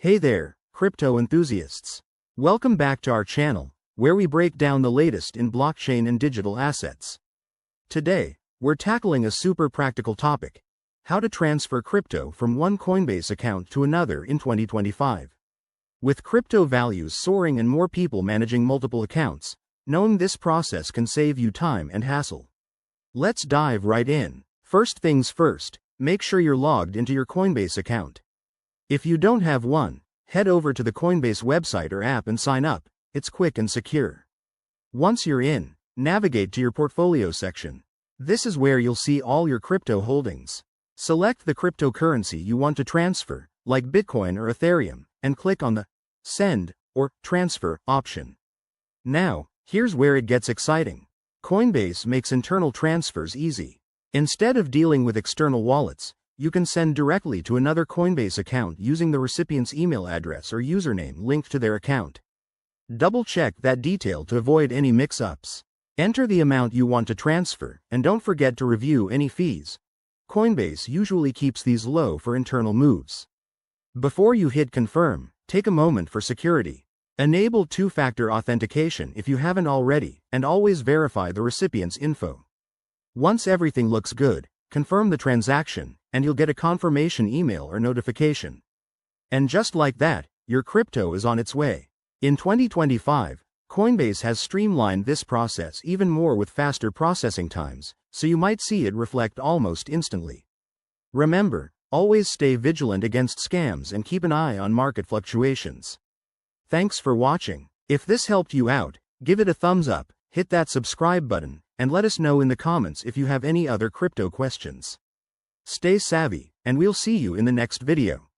Hey there, crypto enthusiasts. Welcome back to our channel, where we break down the latest in blockchain and digital assets. Today, we're tackling a super practical topic: how to transfer crypto from one Coinbase account to another in 2025. With crypto values soaring and more people managing multiple accounts, knowing this process can save you time and hassle. Let's dive right in. First things first, make sure you're logged into your Coinbase account. If you don't have one, head over to the Coinbase website or app and sign up. It's quick and secure. Once you're in, navigate to your portfolio section. This is where you'll see all your crypto holdings. Select the cryptocurrency you want to transfer, like Bitcoin or Ethereum, and click on the Send or Transfer option. Now, here's where it gets exciting. Coinbase makes internal transfers easy. Instead of dealing with external wallets, you can send directly to another Coinbase account using the recipient's email address or username linked to their account. Double-check that detail to avoid any mix-ups. Enter the amount you want to transfer, and don't forget to review any fees. Coinbase usually keeps these low for internal moves. Before you hit confirm, take a moment for security. Enable two-factor authentication if you haven't already, and always verify the recipient's info. Once everything looks good, confirm the transaction, and you'll get a confirmation email or notification. And just like that, your crypto is on its way. In 2025, Coinbase has streamlined this process even more with faster processing times, so you might see it reflect almost instantly. Remember, always stay vigilant against scams and keep an eye on market fluctuations. Thanks for watching. If this helped you out, give it a thumbs up, hit that subscribe button, and let us know in the comments if you have any other crypto questions. Stay savvy, and we'll see you in the next video.